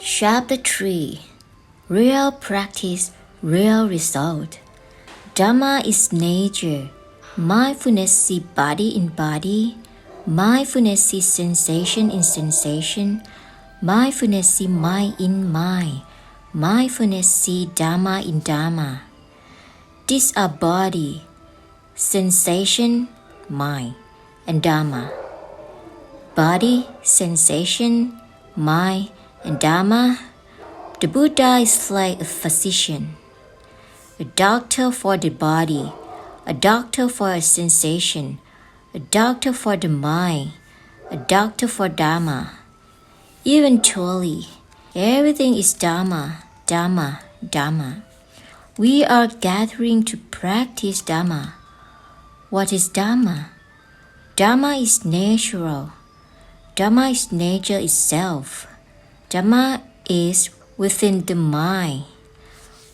Chapter 3. Real practice, real result. Dhamma is nature. Mindfulness is body in body. Mindfulness is sensation in sensation. Mindfulness is mind in mind. Mindfulness is Dhamma in Dhamma. These are body, sensation, mind, and Dhamma. Body, sensation, mind, and Dhamma. The Buddha is like a physician, a doctor for the body, a doctor for a sensation, a doctor for the mind, a doctor for Dhamma. Eventually, everything is Dhamma, Dhamma, Dhamma. We are gathering to practice Dhamma. What is Dhamma? Dhamma is natural. Dhamma is nature itself. Dhamma is within the mind.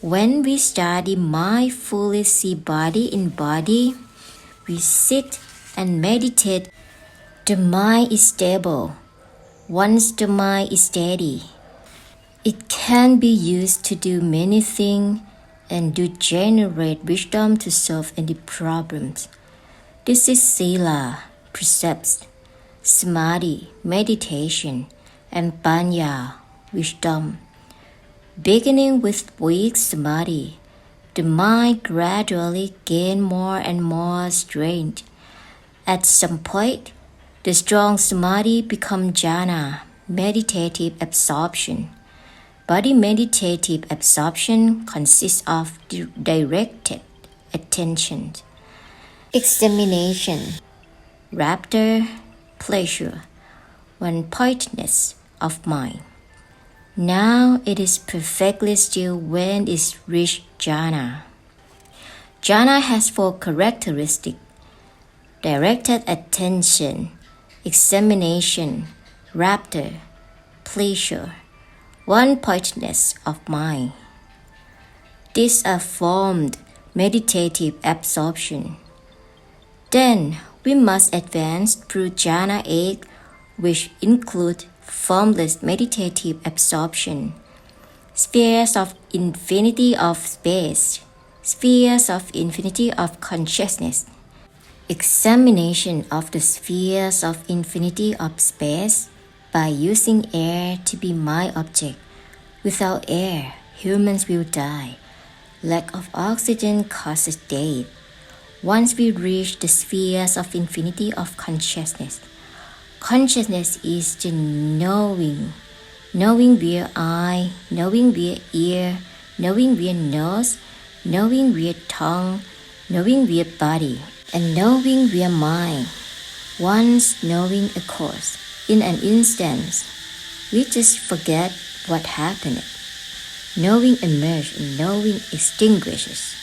When we study mindfully see body in body, we sit and meditate. The mind is stable. Once the mind is steady, it can be used to do many things and to generate wisdom to solve any problems. This is sila, precepts, samadhi, meditation, and panya, wisdom. Beginning with weak samadhi, the mind gradually gains more and more strength. At some point, the strong samadhi becomes jhana, meditative absorption. Body meditative absorption consists of directed attention, examination, rapture, pleasure, one-pointedness of mind. Now it is perfectly still when it reaches jhana. Jhana has 4 characteristics: directed attention, examination, rapture, pleasure, one-pointedness of mind. These are formed meditative absorption. Then we must advance through jhana 8, which include formless meditative absorption, spheres of infinity of space, spheres of infinity of consciousness, examination of the spheres of infinity of space by using air to be mind object. Without air, humans will die. Lack of oxygen causes death. Once we reach the spheres of infinity of consciousness, consciousness is the knowing. Knowing via eye, knowing via ear, knowing via nose, knowing via tongue, knowing via body, and knowing via mind. Once knowing occurs, in an instant, we just forget what happened. Knowing emerges and knowing extinguishes.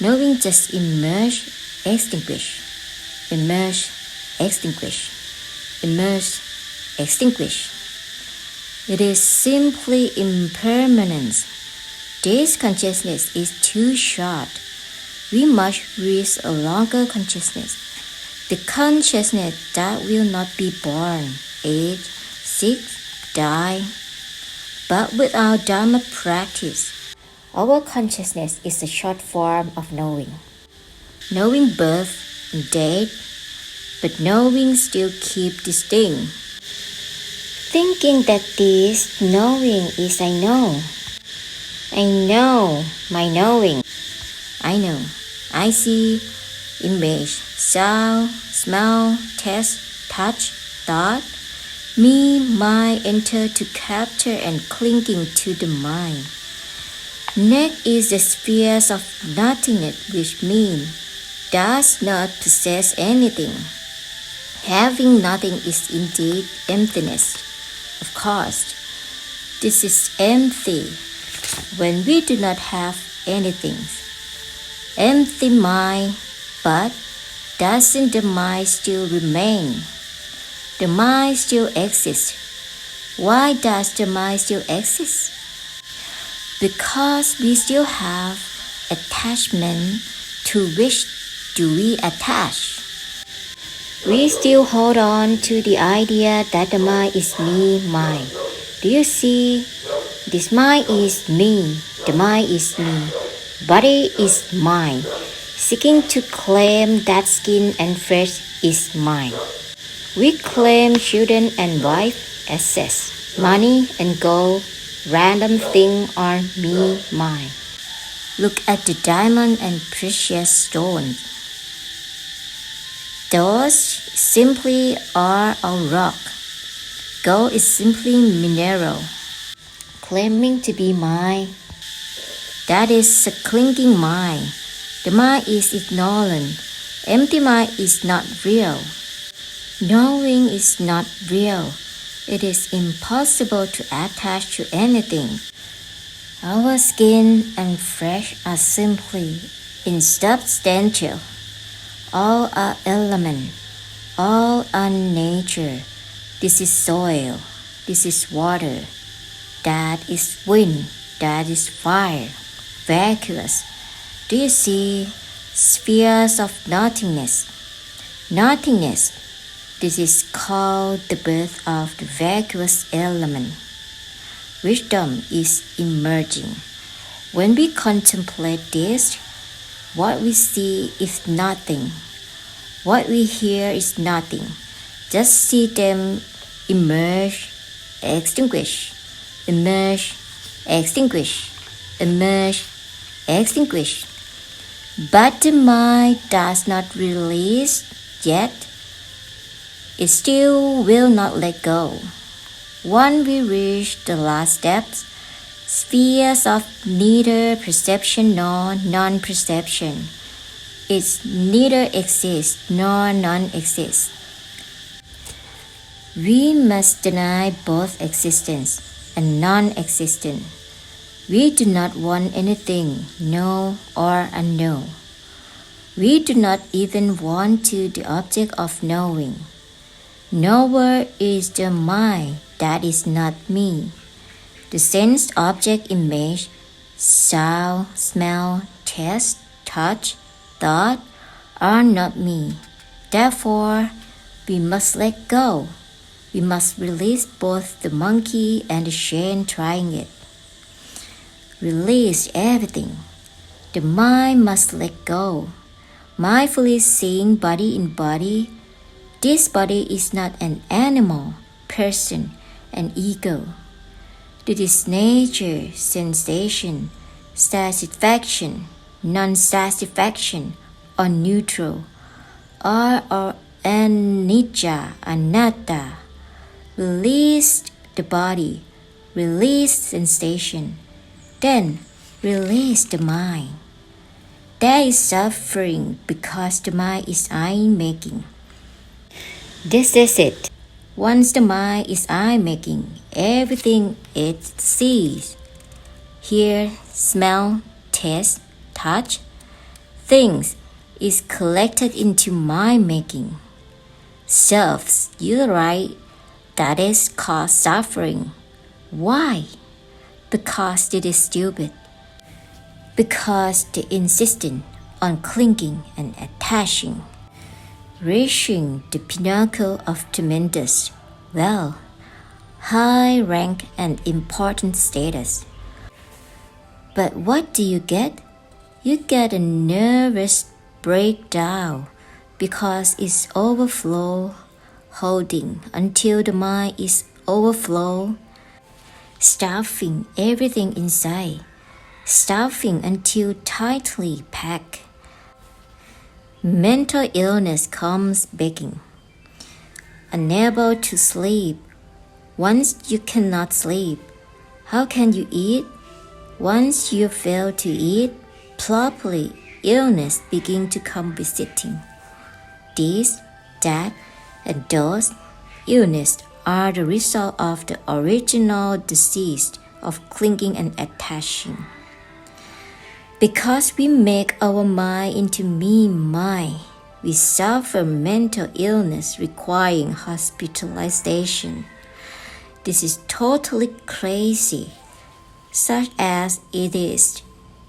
Knowing just emerge, extinguish, emerge, extinguish, emerge, extinguish. It is simply impermanence. This consciousness is too short. We must reach a longer consciousness. The consciousness that will not be born, age, sick, die. But without Dhamma practice, our consciousness is a short form of knowing. Knowing birth and death, but knowing still keep distinct. Thinking that this knowing is I know my knowing. I know, I see, image, sound, smell, taste, touch, thought. Me, mind enter to capture and clinging to the mind. Next is the spheres of nothingness, which mean does not possess anything. Having nothing is indeed emptiness. Of course, this is empty when we do not have anything. Empty mind, but doesn't the mind still remain? The mind still exists. Why does the mind still exist? Because we still have attachment. To which do we attach? We still hold on to the idea that the mind is me, mine. Do you see? This mind is me, the mind is me, body is mine, seeking to claim that skin and flesh is mine. We claim children and wife, assets, money and gold, random thing are me, mine. Look at the diamond and precious stones. Those simply are a rock. Gold is simply mineral. Claiming to be mine, that is a clinging mind. The mind is ignorant. Empty mind is not real. Knowing is not real. It is impossible to attach to anything. Our skin and flesh are simply insubstantial. All are element. All are nature. This is soil. This is water. That is wind. That is fire. Vacuous. Do you see? Spheres of nothingness. Nothingness. This is called the birth of the vacuous element. Wisdom is emerging. When we contemplate this, what we see is nothing. What we hear is nothing. Just see them emerge, extinguish, emerge, extinguish, emerge, extinguish. But the mind does not release yet. It still will not let go. Once we reach the last steps, spheres of neither perception nor non-perception, it neither exists nor non-exists. We must deny both existence and non-existence. We do not want anything, know or unknown. We do not even want to the object of knowing. Knower is the mind that is not me. The sense object image, sound, smell, taste, touch, thought are not me. Therefore, we must let go. We must release both the monkey and the chain trying it. Release everything. The mind must let go. Mindfully seeing body in body. This body is not an animal, person, and ego. It is nature, sensation, satisfaction, non-satisfaction, or neutral, or anicca, anatta. Release the body, release sensation, then release the mind. There is suffering because the mind is I-making. This is it. Once the mind is I-making, everything it sees, hear, smell, taste, touch, things is collected into mind-making. Selves, you're right, that is called suffering. Why? Because it is stupid. Because they insistent on clinging and attaching. Reaching the pinnacle of tremendous, high rank and important status. But what do you get? You get a nervous breakdown because it's overflow, holding until the mind is overflow, stuffing everything inside, stuffing until tightly packed. Mental illness comes begging. Unable to sleep. Once you cannot sleep, how can you eat? Once you fail to eat properly, illness begin to come visiting. This, that, and those illnesses are the result of the original disease of clinging and attaching. Because we make our mind into me mind, we suffer mental illness requiring hospitalization. This is totally crazy, such as it is.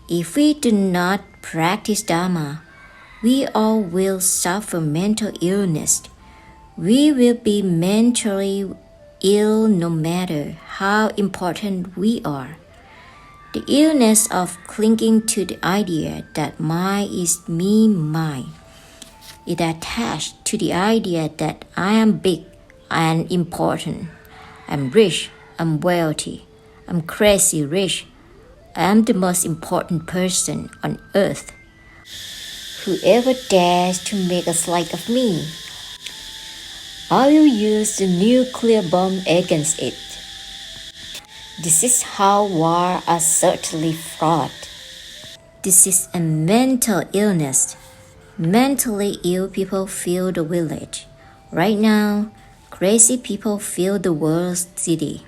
If we do not practice Dharma, we all will suffer mental illness. We will be mentally ill no matter how important we are. The illness of clinging to the idea that mine is me, mine. It attached to the idea that I am big and important. I'm rich, I'm wealthy, I'm crazy rich. I am the most important person on earth. Whoever dares to make a slight of me, I will use the nuclear bomb against it. This is how wars are certainly fraught. This is a mental illness. Mentally ill people fill the village. Right now, crazy people fill the world city.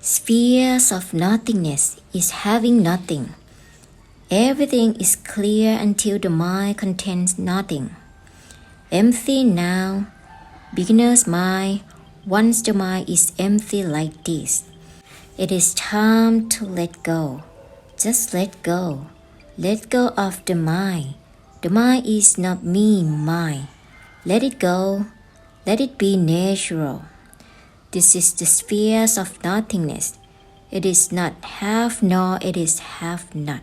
Spheres of nothingness is having nothing. Everything is clear until the mind contains nothing. Empty now, beginner's mind, once the mind is empty like this. It is time to let go. Just let go. Let go of the mind. The mind is not me, mine. Let it go. Let it be natural. This is the spheres of nothingness. It is not half nor it is half not.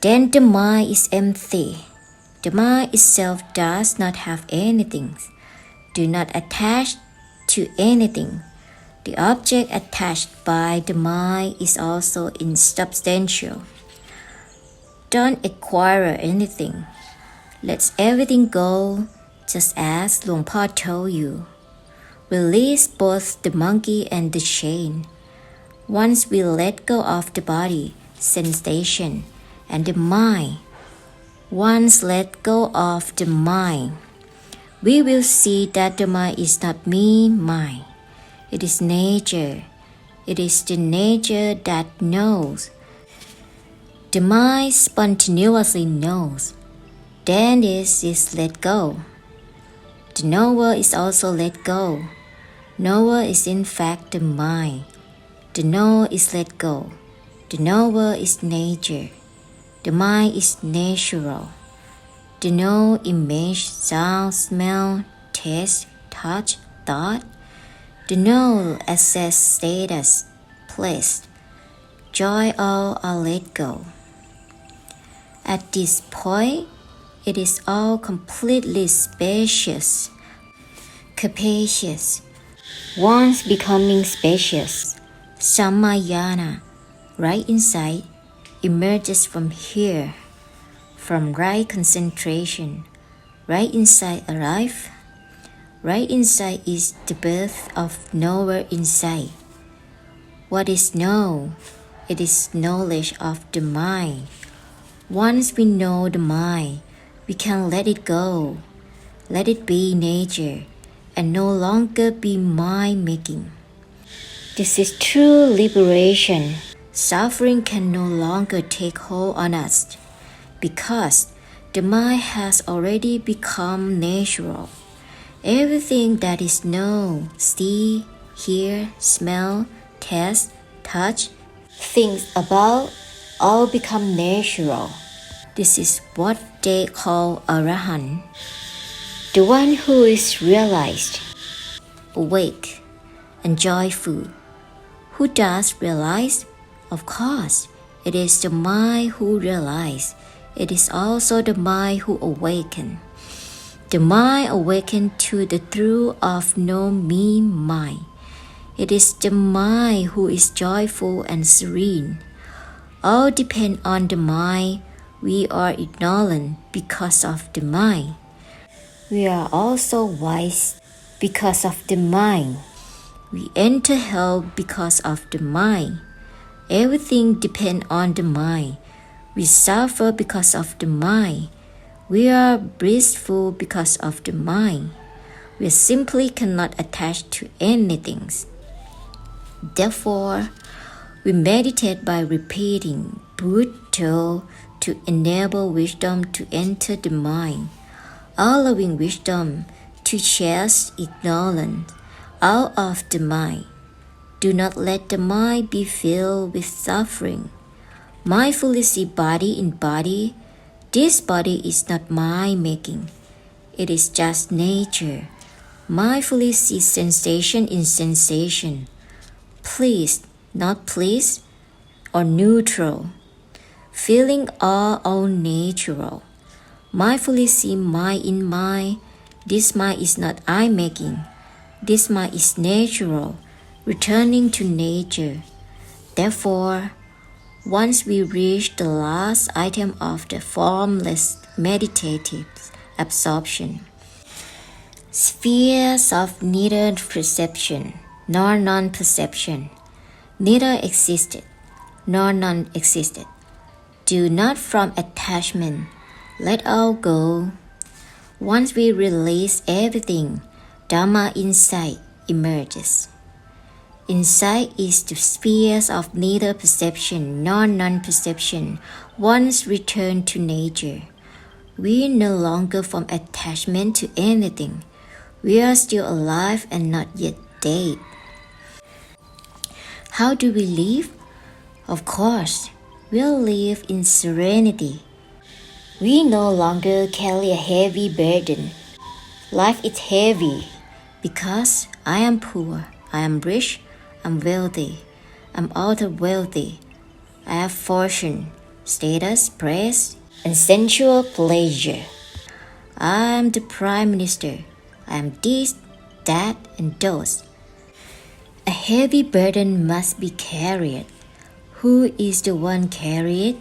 Then the mind is empty. The mind itself does not have anything. Do not attach to anything. The object attached by the mind is also insubstantial. Don't acquire anything. Let everything go, just as Luang told you. Release both the monkey and the chain. Once we let go of the body, sensation, and the mind, once let go of the mind, we will see that the mind is not me, mine. It is nature. It is the nature that knows. The mind spontaneously knows. Then this is let go. The knower is also let go. Knower is in fact the mind. The knower is let go. The knower is nature. The mind is natural. The know image, sound, smell, taste, touch, thought. The know access, status, place. Joy all are let go. At this point, it is all completely spacious, capacious. Once becoming spacious, Samayana, right inside, emerges from here, from right concentration. Right inside arrive. Right inside is the birth of knower inside. What is know? It is knowledge of the mind. Once we know the mind, we can let it go. Let it be nature and no longer be mind-making. This is true liberation. Suffering can no longer take hold on us because the mind has already become natural. Everything that is known, see, hear, smell, taste, touch, think about, all become natural. This is what they call Arahant, the one who is realized, awake, and joyful. Who does realize? Of course, it is the mind who realizes. It is also the mind who awakens. The mind awakened to the truth of no me mind. It is the mind who is joyful and serene. All depend on the mind. We are ignorant because of the mind. We are also wise because of the mind. We enter hell because of the mind. Everything depends on the mind. We suffer because of the mind. We are blissful because of the mind. We simply cannot attach to anything. Therefore, we meditate by repeating Buddha to enable wisdom to enter the mind, allowing wisdom to chase ignorance out of the mind. Do not let the mind be filled with suffering. Mindfully see body in body. This body is not mind making. It is just nature. Mindfully see sensation in sensation, pleased, not pleased, or neutral. Feeling are all natural. Mindfully see mind in mind. This mind is not I making. This mind is natural, returning to nature. Therefore, once we reach the last item of the formless meditative absorption, spheres of neither perception nor non-perception, neither existed nor none existed. Do not from attachment, let all go. Once we release everything, Dhamma insight emerges. Insight is the spheres of neither perception nor non-perception. Once return to nature, we no longer form attachment to anything. We are still alive and not yet dead. How do we live? Of course, we'll live in serenity. We no longer carry a heavy burden. Life is heavy because I am poor, I am rich, I'm wealthy, I'm ultra wealthy. I have fortune, status, praise, and sensual pleasure. I am the prime minister. I am this, that, and those. A heavy burden must be carried. Who is the one carried?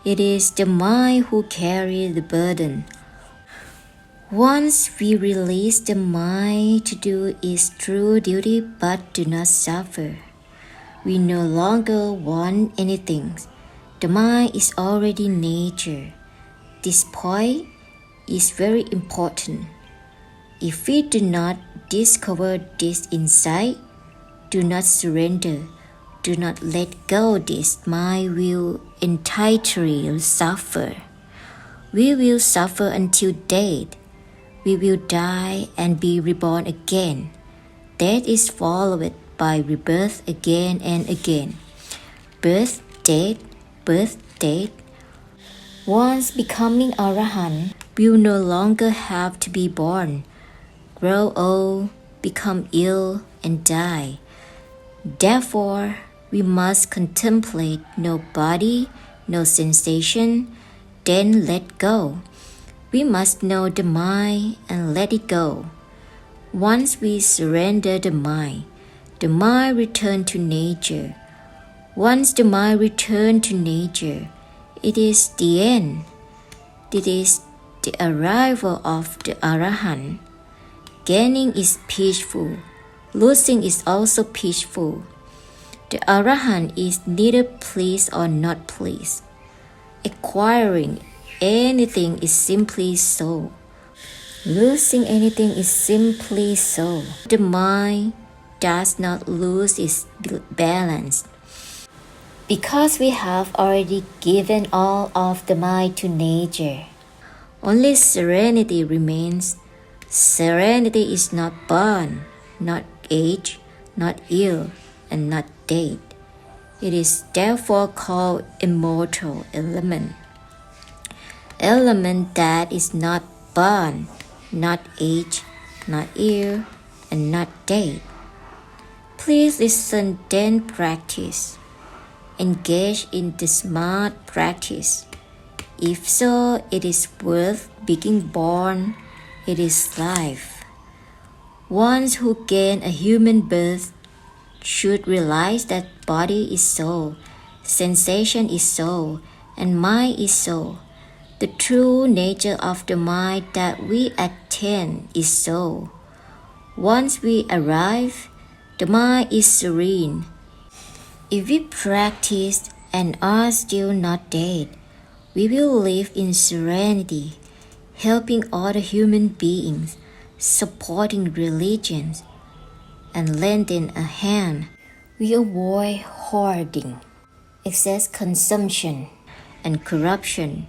It is the mind who carries the burden. Once we release the mind to do its true duty but do not suffer, we no longer want anything. The mind is already nature. This point is very important. If we do not discover this insight, do not surrender, do not let go, this mind will entirely suffer. We will suffer until death. We will die and be reborn again. Death is followed by rebirth again and again. Birth, death, birth, death. Once becoming Arahant, we will no longer have to be born, grow old, become ill, and die. Therefore, we must contemplate no body, no sensation, then let go. We must know the mind and let it go. Once we surrender the mind returns to nature. Once the mind returns to nature, it is the end. It is the arrival of the Arahant. Gaining is peaceful. Losing is also peaceful. The Arahant is neither pleased or not pleased. Acquiring anything is simply so. Losing anything is simply so. The mind does not lose its balance. Because we have already given all of the mind to nature, only serenity remains. Serenity is not born, not aged, not ill, and not dead. It is therefore called immortal element. Element that is not born, not aged, not ill, and not dead. Please listen, then practice. Engage in the smart practice. If so, it is worth being born. It is life. Ones who gain a human birth should realize that body is soul, sensation is soul, and mind is soul. The true nature of the mind that we attain is soul. Once we arrive, the mind is serene. If we practice and are still not dead, we will live in serenity, helping other human beings, supporting religions, and lending a hand. We avoid hoarding, excess consumption, and corruption.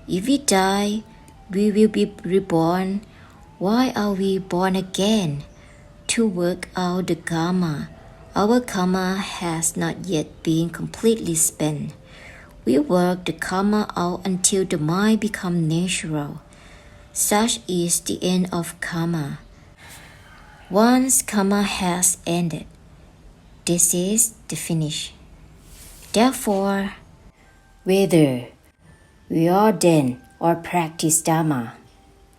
If we die, we will be reborn. Why are we born again? To work out the karma. Our karma has not yet been completely spent. We work the karma out until the mind becomes natural. Such is the end of karma. Once karma has ended, this is the finish. Therefore, whether we ordain or practice Dharma,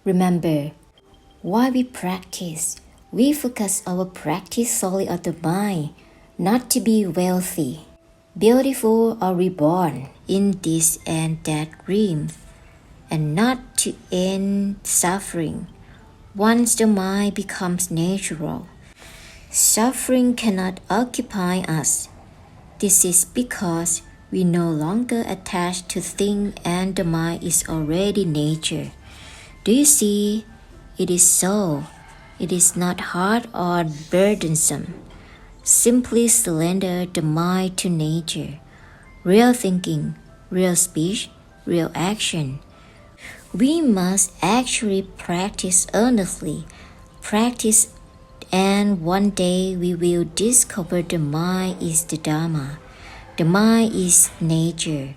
remember why we practice. We focus our practice solely on the mind, not to be wealthy, beautiful, or reborn in this and that realm, and not to end suffering. Once the mind becomes natural, suffering cannot occupy us. This is because we no longer attach to things and the mind is already nature. Do you see? It is so. It is not hard or burdensome. Simply surrender the mind to nature. Real thinking, real speech, real action. We must actually practice earnestly, practice, and one day we will discover the mind is the Dharma. The mind is nature.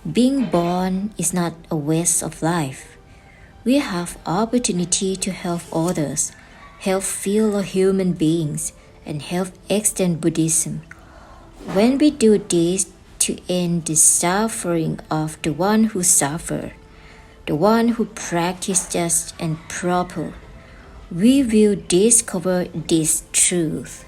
Being born is not a waste of life. We have opportunity to help others, help fellow human beings, and help extend Buddhism. When we do this to end the suffering of the one who suffered, the one who practiced just and proper, we will discover this truth.